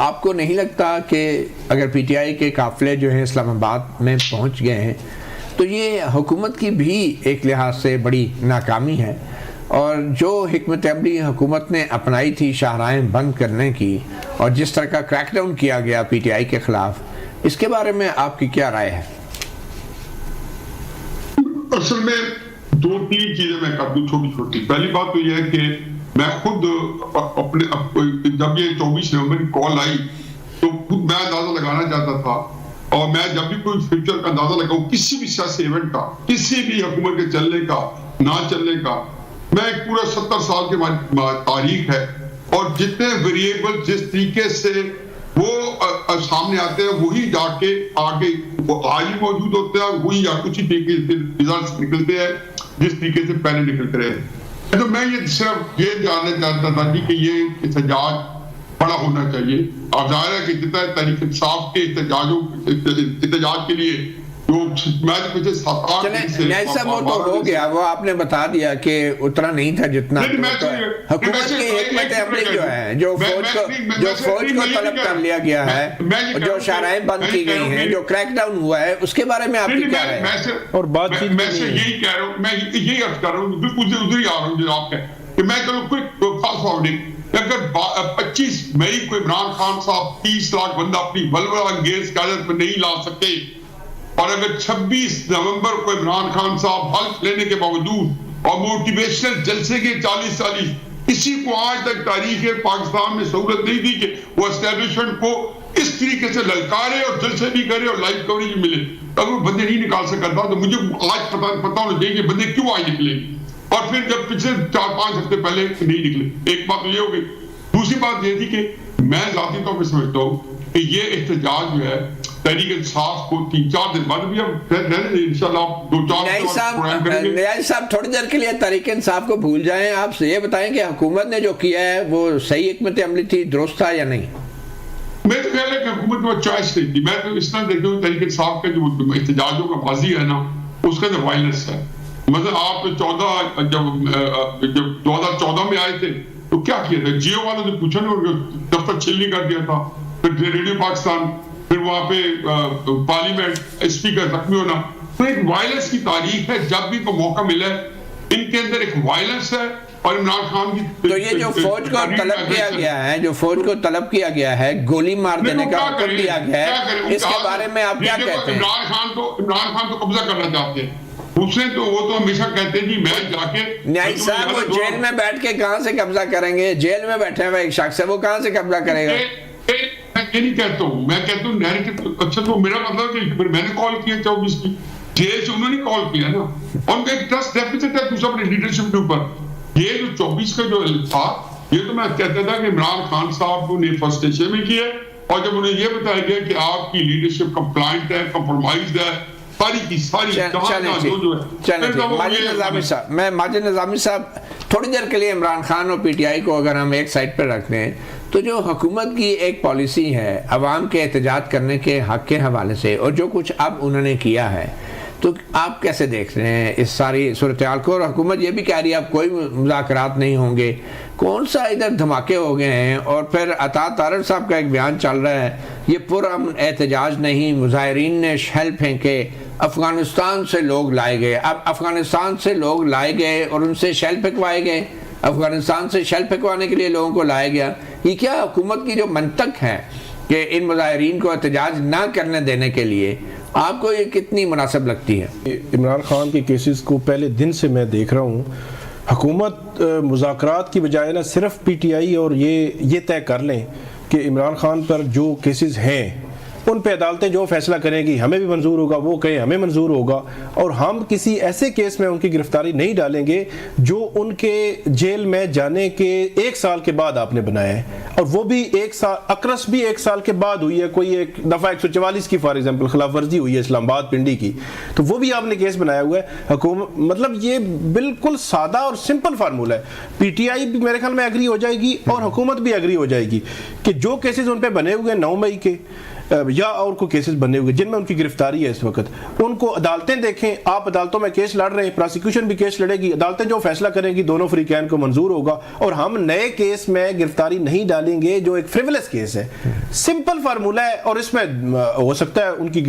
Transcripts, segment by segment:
آپ کو نہیں لگتا کہ اگر پی ٹی آئی کے قافلے جو ہیں اسلام آباد میں پہنچ گئے ہیں تو یہ حکومت کی بھی ایک لحاظ سے بڑی ناکامی ہے، اور جو حکمت عملی حکومت نے اپنائی تھی شاہراہیں بند کرنے کی اور جس طرح کا کریک ڈاؤن کیا گیا پی ٹی آئی کے خلاف، اس کے بارے میں آپ کی کیا رائے ہے؟ اصل میں دو تین چیزیں میں کر دوں چھوٹی چھوٹی. پہلی بات تو یہ ہے کہ میں خود اپنے جب یہ 24 نومبر کی کال آئی تو خود میں اندازہ لگانا چاہتا تھا، اور میں جب بھی کوئی فیوچر کا اندازہ لگاؤں کسی بھی سیاسی ایونٹ کا، کسی بھی حکومت کے چلنے کا نہ چلنے کا، میں ایک پورا 70 سال کی تاریخ ہے اور جتنے ویریبل جس طریقے سے وہ سامنے آتے ہیں وہی جا کے آگے آج ہی موجود ہوتے ہیں، وہی اسی طریقے سے ریزلٹس نکلتے ہیں جس طریقے سے پہلے نکلتے رہے. تو میں یہ صرف یہ جاننا چاہتا تھا کہ یہ احتجاج بڑا ہونا چاہیے. اب ظاہر ہے کہ جتنا تحریک انصاف کے احتجاج کے لیے نیاز صاحب وہ تو ہو گیا، وہ آپ نے بتا دیا کہ اتنا نہیں تھا جتنا حکومت کی حکمت عملی جو ہے، جو فوج کو طلب کر لیا گیا ہے، جو شاہراہیں بند کی گئی ہیں، جو کریک ڈاؤن ہوا ہے، اس کے بارے میں آپ کی کیا رائے ہے؟ اور بات میں سے یہی کہہ رہا ہوں، میں یہی عرض کر رہا ہوں، بالکل ادھر ہی آ رہا ہوں جناب کا کہ میں کروں کوئی فاسٹ فارورڈنگ. اگر 25 مئی کو عمران خان صاحب 30 لاکھ بندہ اپنی ولولہ انگیز قیادت پہ نہیں لا سکے، اور اگر 26 نومبر کو عمران خان صاحب حلف لینے کے باوجود اور موٹیویشنل جلسے کے 40 کسی کو آج تک تاریخ پاکستان میں سہولت نہیں دی کہ وہ اسٹیبلشمنٹ کو اس طریقے سے للکارے اور جلسے بھی کرے اور لائیو کوریج ملے. اگر وہ بندے نہیں نکال سکتا تو مجھے آج پتہ ہونا چاہیے کہ بندے کیوں آج نکلے، اور پھر جب پچھلے 4-5 ہفتے پہلے نہیں نکلے. ایک بات یہ ہو گئی. دوسری بات یہ تھی کہ میں ذاتی طور پہ سمجھتا ہوں کہ یہ احتجاج جو ہے تحریک انصاف کو 3-4 دن بعد بھی انشاءاللہ 2-4 نیاز صاحب تھوڑی دیر کے لیے تحریک انصاف کو بھول جائیں. آپ سے یہ بتائیں کہ حکومت نے جو کیا ہے وہ صحیح حکمت عملی تھی، درست تھا یا نہیں؟ میں تو خیال ہے کہ حکومت کو چوائس نہیں تھی. میں تو اس طرح دیکھتا ہوں تحریک انصاف کا جو احتجاجوں کا ماضی ہے نا، اس کا تو وائلنس ہے. مثلا آپ جب 2014 میں آئے تھے تو کیا کیا تھا؟ جیو والوں نے پوچھا نا، دفتر چھلنی کر دیا تھا، پھر ریڈیو پاکستان، پھر وہاں پہ پارلیمنٹ اسپیکر زخمی ہونا. تو ایک وائلنس کی تاریخ ہے. جب بھی کو موقع ملا ہے ان کے اندر ایک وائلنس ہے. اور عمران خان کی تو یہ جو فوج کو طلب کیا گیا ہے، جو فوج کو طلب کیا گیا ہے، گولی مار دینے کا حکم دیا گیا ہے، اس کے بارے میں آپ کیا کہتے ہیں؟ عمران خان تو قبضہ کرنا چاہتے ہیں. اس نے تو وہ تو ہمیشہ کہتے ہیں جی میں جا کے نیاز صاحب وہ جیل میں بیٹھ کے کہاں سے قبضہ کریں گے؟ جیل میں بیٹھے ہوئے ایک شخص ہے، وہ کہاں سے قبضہ کرے گا؟ میں یہ نہیں کہتا ہوں، میں کہتا ہوں نیریٹو. اچھا تو میرا مطلب کہ میں نے کال کیا 24 کی جیل سے، انہوں نے کال کیا نا، ان کا ایک ٹرسٹ ڈیفیسٹ ہے دوسرا اپنے لیڈرشپ کے اوپر. یہ جو 24 کا جو تھا، یہ تو میں کہتا تھا کہ عمران خان صاحب نے فرسٹ اسٹیج میں کیا، اور جب انہیں یہ بتایا گیا کہ آپ کی لیڈرشپ کمپلائنٹ ہے، کمپرومائزڈ ہے، ماجد نظامی صاحب تھوڑی دیر کے لیے عمران خان اور پی ٹی آئی کو اگر ہم ایک سائٹ پہ رکھ دیں تو جو حکومت کی ایک پالیسی ہے عوام کے احتجاج کرنے کے حق کے حوالے سے، اور جو کچھ اب انہوں نے کیا ہے، تو آپ کیسے دیکھ رہے ہیں اس ساری صورتحال کو؟ اور حکومت یہ بھی کہہ رہی ہے اب کوئی مذاکرات نہیں ہوں گے. کون سا ادھر دھماکے ہو گئے ہیں؟ اور پھر عطا طارق صاحب کا ایک بیان چل رہا ہے یہ پرامن احتجاج نہیں، مظاہرین نے شیل پھینکے، افغانستان سے لوگ لائے گئے. اب افغانستان سے لوگ لائے گئے اور ان سے شیل پھینکوائے گئے، افغانستان سے شیل پھینکوانے کے لیے لوگوں کو لایا گیا. یہ کیا حکومت کی جو منطق ہے کہ ان مظاہرین کو احتجاج نہ کرنے دینے کے لیے، آپ کو یہ کتنی مناسب لگتی ہے؟ عمران خان کے کیسز کو پہلے دن سے میں دیکھ رہا ہوں. حکومت مذاکرات کی بجائے نہ صرف پی ٹی آئی اور یہ طے کر لیں کہ عمران خان پر جو کیسز ہیں ان پہ عدالتیں جو فیصلہ کریں گی ہمیں بھی منظور ہوگا، وہ کہیں ہمیں منظور ہوگا، اور ہم کسی ایسے کیس میں ان کی گرفتاری نہیں ڈالیں گے جو ان کے جیل میں جانے کے 1 سال کے بعد آپ نے بنایا ہے، اور وہ بھی 1 سال اکرس بھی 1 سال کے بعد ہوئی ہے. کوئی ایک دفعہ 144 کی فار ایگزامپل خلاف ورزی ہوئی ہے اسلام آباد پنڈی کی، تو وہ بھی آپ نے کیس بنایا ہوا ہے. حکومت مطلب یہ بالکل سادہ اور سمپل فارمولہ ہے. پی ٹی آئی بھی میرے خیال میں ایگری ہو جائے گی اور حکومت بھی ایگری ہو جائے گی کہ جو کیسز ان پہ بنے ہوئے ہیں 9 مئی کے، یا اور کوئی کیسز بنے ہوئے جن میں ان کی گرفتاری ہے اس وقت, ان کو عدالتیں دیکھیں. آپ عدالتوں میں کیس لڑ رہے ہیں, پراسیکیوشن بھی کیس لڑے گی, عدالتیں جو فیصلہ کریں گی دونوں فریقین کو منظور ہوگا, اور ہم نئے کیس میں گرفتاری نہیں ڈالیں گے جو ایک فریولس کیس ہے. سمپل فارمولہ ہے, اور اس میں ہو سکتا ہے ان کی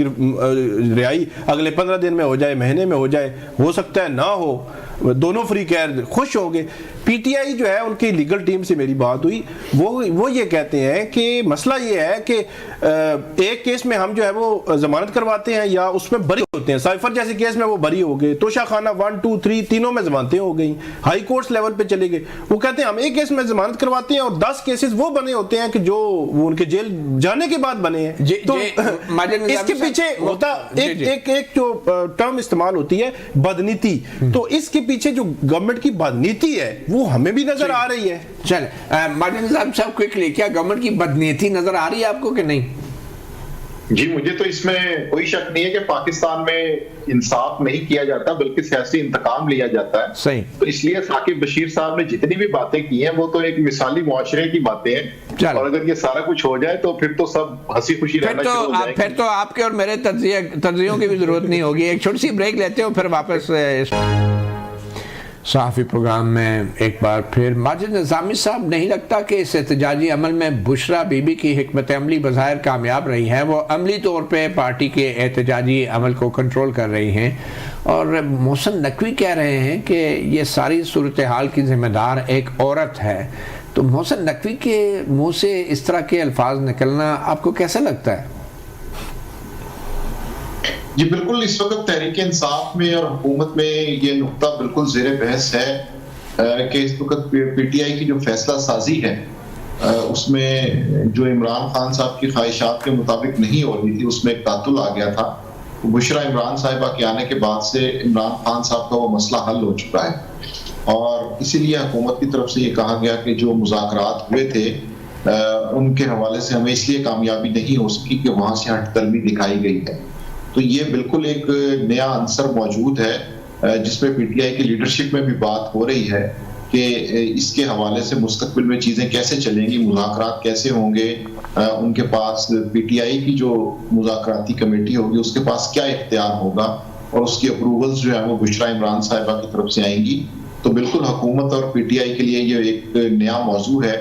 رہائی اگلے 15 دن میں ہو جائے, مہینے میں ہو جائے, ہو سکتا ہے نہ ہو, دونوں فریقین خوش ہوں گے. پی ٹی آئی جو ہے ان کی لیگل ٹیم سے میری بات ہوئی, وہ یہ کہتے ہیں کہ مسئلہ یہ ہے کہ ایک کیس میں ہم جو ہے وہ ضمانت کرواتے ہیں یا اس میں بری ہوتے ہیں. سائفر جیسے کیس میں وہ بری ہو گئے, توشہ خانہ 1 2 3 تینوں میں ضمانتیں ہو گئیں, ہائی کورٹس لیول پہ چلے گئے. وہ کہتے ہیں ہم ایک کیس میں ضمانت کرواتے ہیں اور 10 کیسز وہ بنے ہوتے ہیں کہ جو وہ ان کے جیل جانے کے بعد بنے ہیں. تو اس کے پیچھے ہوتا ایک جو ٹرم استعمال ہوتی ہے بدنیتی, تو اس کے پیچھے جو گورنمنٹ کی بدنیتی ہے وہ ہمیں بھی نظر آ رہی ہے. چلیں ماجد نظام صاحب کوئکلی, کیا گورنمنٹ کی بدنیتی نظر آ رہی ہے آپ کو کہ نہیں؟ جی مجھے تو اس میں کوئی شک نہیں ہے کہ پاکستان میں انصاف نہیں کیا جاتا بلکہ سیاسی انتقام لیا جاتا ہے. صحیح. تو اس لیے ثاقب بشیر صاحب نے جتنی بھی باتیں کی ہیں وہ تو ایک مثالی معاشرے کی باتیں ہیں, اور اگر یہ سارا کچھ ہو جائے تو پھر تو سب ہنسی خوشی رہنا شروع ہو جائے گا. پھر تو آپ کے اور میرے تجزیوں کی بھی ضرورت نہیں ہوگی. ایک چھوٹی سی بریک لیتے ہو, پھر واپس صحافی پروگرام میں ایک بار پھر. ماجد نظامی صاحب, نہیں لگتا کہ اس احتجاجی عمل میں بشرا بی بی کی حکمت عملی بظاہر کامیاب رہی ہے؟ وہ عملی طور پہ پارٹی کے احتجاجی عمل کو کنٹرول کر رہی ہیں, اور محسن نقوی کہہ رہے ہیں کہ یہ ساری صورتحال کی ذمہ دار ایک عورت ہے. تو محسن نقوی کے منہ سے اس طرح کے الفاظ نکلنا آپ کو کیسا لگتا ہے؟ جی بالکل, اس وقت تحریک انصاف میں اور حکومت میں یہ نقطہ بالکل زیر بحث ہے کہ اس وقت پی ٹی آئی کی جو فیصلہ سازی ہے اس میں جو عمران خان صاحب کی خواہشات کے مطابق نہیں ہو رہی تھی, اس میں ایک تعطل آ گیا تھا. بشرا عمران صاحبہ کے آنے کے بعد سے عمران خان صاحب کا وہ مسئلہ حل ہو چکا ہے, اور اسی لیے حکومت کی طرف سے یہ کہا گیا کہ جو مذاکرات ہوئے تھے ان کے حوالے سے ہمیں اس لیے کامیابی نہیں ہو سکی کہ وہاں سے ہٹ درمی دکھائی گئی ہے. تو یہ بالکل ایک نیا عنصر موجود ہے جس میں پی ٹی آئی کی لیڈرشپ میں بھی بات ہو رہی ہے کہ اس کے حوالے سے مستقبل میں چیزیں کیسے چلیں گی, مذاکرات کیسے ہوں گے, ان کے پاس پی ٹی آئی کی جو مذاکراتی کمیٹی ہوگی اس کے پاس کیا اختیار ہوگا, اور اس کی اپروولز جو ہے وہ بشرا عمران صاحبہ کی طرف سے آئیں گی. تو بالکل حکومت اور پی ٹی آئی کے لیے یہ ایک نیا موضوع ہے,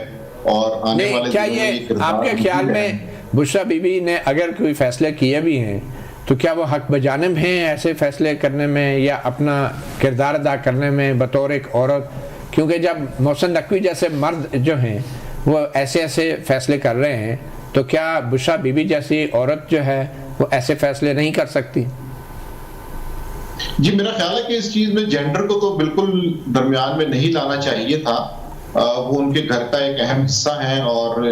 اور آنے والے کیا یہ آپ کے خیال میں بشرا بی بی نے اگر کوئی فیصلے کیے بھی ہیں تو کیا وہ حق بجانب ہیں ایسے فیصلے کرنے میں یا اپنا کردار ادا کرنے میں بطور ایک عورت؟ کیونکہ جب محسن نقوی جیسے مرد جو ہیں وہ ایسے فیصلے کر رہے ہیں, تو کیا بشرا بی بی جیسی عورت جو ہے وہ ایسے فیصلے نہیں کر سکتی؟ جی میرا خیال ہے کہ اس چیز میں جینڈر کو تو بالکل درمیان میں نہیں لانا چاہیے تھا. وہ ان کے گھر کا ایک اہم حصہ ہیں, اور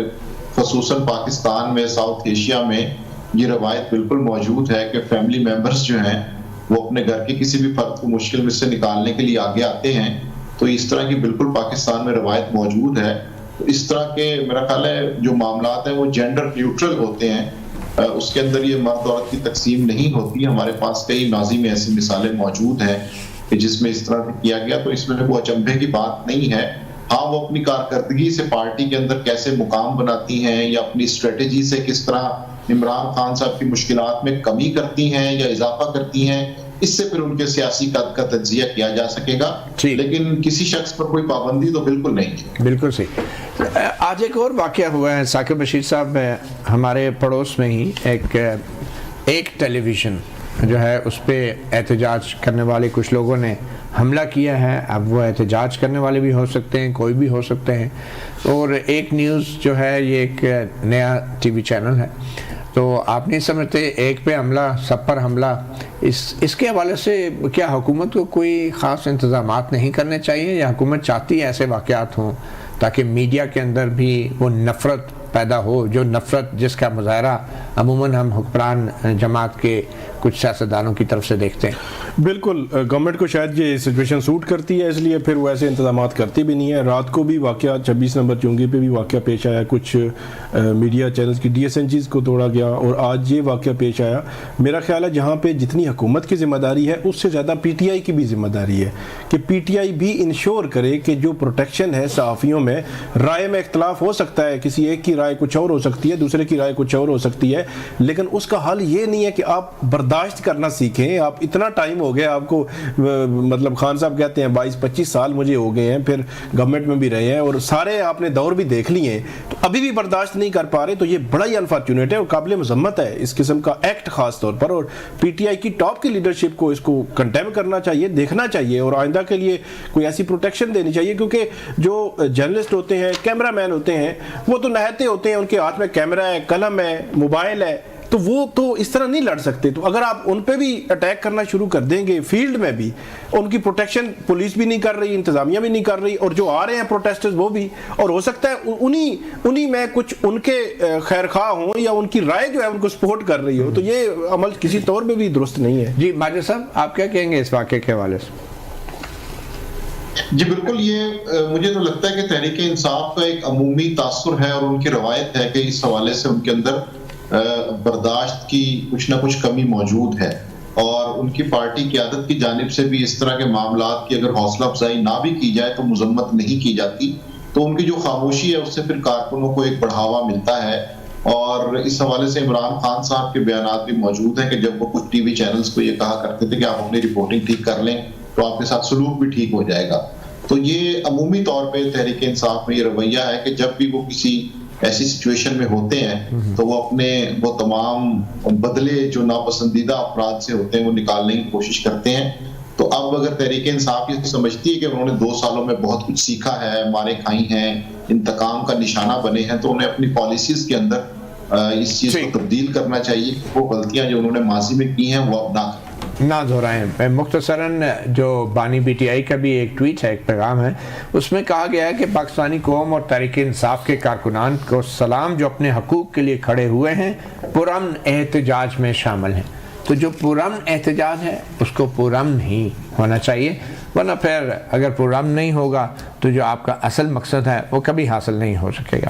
خصوصاً پاکستان میں, ساؤتھ ایشیا میں یہ روایت بالکل موجود ہے کہ فیملی ممبرز جو ہیں وہ اپنے گھر کے کسی بھی فرد کو مشکل میں سے نکالنے کے لیے آگے آتے ہیں. تو اس طرح کی بالکل پاکستان میں روایت موجود ہے. تو اس طرح کے میرا خیال ہے جو معاملات ہیں وہ جینڈر نیوٹرل ہوتے ہیں, اس کے اندر یہ مرد عورت کی تقسیم نہیں ہوتی. ہمارے پاس کئی ماضی میں ایسی مثالیں موجود ہیں کہ جس میں اس طرح سے کیا گیا, تو اس میں کوئی اچنبھے کی بات نہیں ہے. ہاں وہ اپنی کارکردگی سے پارٹی کے اندر کیسے مقام بناتی ہیں یا اپنی اسٹریٹجی سے کس طرح عمران خان صاحب کی مشکلات میں کمی کرتی ہیں یا اضافہ کرتی ہیں, اس سے پھر ان کے سیاسی قد کا تجزیہ کیا جا سکے گا, لیکن کسی شخص پر کوئی پابندی تو بالکل نہیں ہے. بالکل صحیح. آج ایک اور واقعہ ہوا ہے ثاقب بشیر صاحب, ہمارے پڑوس میں ہی ایک ٹیلی ویژن جو ہے اس پہ احتجاج کرنے والے کچھ لوگوں نے حملہ کیا ہے. اب وہ احتجاج کرنے والے بھی ہو سکتے ہیں, کوئی بھی ہو سکتے ہیں, اور ایک نیوز جو ہے یہ ایک نیا ٹی وی چینل ہے, تو آپ نہیں سمجھتے ایک پہ حملہ سب پر حملہ, اس کے حوالے سے کیا حکومت کو کوئی خاص انتظامات نہیں کرنے چاہیے, یا حکومت چاہتی ہے ایسے واقعات ہوں تاکہ میڈیا کے اندر بھی وہ نفرت پیدا ہو, جو نفرت جس کا مظاہرہ عموماً ہم حکمران جماعت کے کچھ سیاستدانوں کی طرف سے دیکھتے ہیں؟ بالکل گورنمنٹ کو شاید یہ سچویشن سوٹ کرتی ہے، اس لیے پھر وہ ایسے انتظامات کرتی بھی نہیں ہے. رات کو بھی واقعہ 26 نمبر چونگی پہ بھی واقعہ پیش آیا، کچھ میڈیا چینلز کی ڈی ایس این جیز کو توڑا گیا، اور آج یہ واقعہ پیش آیا. میرا خیال ہے جہاں پہ جتنی حکومت کی ذمہ داری ہے اس سے زیادہ پی ٹی آئی کی بھی ذمہ داری ہے کہ پی ٹی آئی بھی انشور کرے کہ جو پروٹیکشن ہے صحافیوں میں، رائے میں اختلاف ہو سکتا ہے، کسی ایک کی رائے کچھ اور ہو سکتی ہے، دوسرے کی رائے کچھ اور ہو سکتی ہے، لیکن اس کا حل یہ نہیں ہے کہ آپ برداشت کرنا سیکھیں. آپ اتنا ٹائم ہو گیا آپ کو، مطلب خان صاحب کہتے ہیں 22-25 سال مجھے ہو گئے ہیں، پھر گورنمنٹ میں بھی رہے ہیں اور سارے آپ نے دور بھی دیکھ لیے ہیں، تو ابھی بھی برداشت نہیں کر پا رہے. تو یہ بڑا ہی انفارچونیٹ ہے اور قابل مذمت ہے اس قسم کا ایکٹ خاص طور پر، اور پی ٹی آئی کی ٹاپ کی لیڈرشپ کو اس کو کنڈیم کرنا چاہیے، دیکھنا چاہیے اور آئندہ کے لیے کوئی ایسی پروٹیکشن دینی چاہیے. کیونکہ جو جرنلسٹ ہوتے ہیں، کیمرہ مین ہوتے ہیں، وہ تو نہتے ہوتے ہیں، ان کے ہاتھ میں کیمرہ ہے، قلم ہے، موبائل ہے، تو وہ تو اس طرح نہیں لڑ سکتے. تو اگر آپ ان پہ بھی اٹیک کرنا شروع کر دیں گے، فیلڈ میں بھی ان کی پروٹیکشن پولیس بھی نہیں کر رہی، انتظامیہ بھی نہیں کر رہی، اور جو آ رہے ہیں پروٹیسٹرز وہ بھی، اور ہو سکتا ہے انہی میں کچھ ان کے خیر خواہ ہوں یا ان کی رائے جو ہے ان کو سپورٹ کر رہی ہو، تو یہ عمل کسی طور پہ بھی درست نہیں ہے. جی ماجد صاحب آپ کیا کہیں گے اس واقعے کے حوالے سے؟ جی بالکل، یہ مجھے تو لگتا ہے کہ تحریک انصاف کا ایک عمومی تاثر ہے اور ان کی روایت ہے کہ اس حوالے سے ان کے اندر برداشت کی کچھ نہ کچھ کمی موجود ہے، اور ان کی پارٹی قیادت کی جانب سے بھی اس طرح کے معاملات کی اگر حوصلہ افزائی نہ بھی کی جائے تو مذمت نہیں کی جاتی، تو ان کی جو خاموشی ہے اس سے پھر کارکنوں کو ایک بڑھاوا ملتا ہے. اور اس حوالے سے عمران خان صاحب کے بیانات بھی موجود ہیں کہ جب وہ کچھ ٹی وی چینلز کو یہ کہا کرتے تھے کہ آپ اپنی رپورٹنگ ٹھیک کر لیں تو آپ کے ساتھ سلوک بھی ٹھیک ہو جائے گا. تو یہ عمومی طور پہ تحریک انصاف میں یہ رویہ ہے کہ جب بھی وہ کسی ایسی سچویشن میں ہوتے ہیں تو وہ تمام بدلے جو ناپسندیدہ افراد سے ہوتے ہیں وہ نکالنے کی کوشش کرتے ہیں. تو اب اگر تحریک انصاف یہ سمجھتی ہے کہ انہوں نے 2 سالوں میں بہت کچھ سیکھا ہے، مارے کھائی ہیں، انتقام کا نشانہ بنے ہیں، تو انہیں اپنی پالیسیز کے اندر اس چیز کو تبدیل کرنا چاہیے کہ وہ غلطیاں جو انہوں نے ماضی میں کی ہیں وہ اب نہ دہرائیں. مختصراً جو بانی پی ٹی آئی کا بھی ایک ٹویٹ ہے، ایک پیغام ہے، اس میں کہا گیا ہے کہ پاکستانی قوم اور تحریک انصاف کے کارکنان کو سلام جو اپنے حقوق کے لیے کھڑے ہوئے ہیں، پرامن احتجاج میں شامل ہیں. تو جو پرامن احتجاج ہے اس کو پرامن ہی ہونا چاہیے، ورنہ پھر اگر پرامن نہیں ہوگا تو جو آپ کا اصل مقصد ہے وہ کبھی حاصل نہیں ہو سکے گا.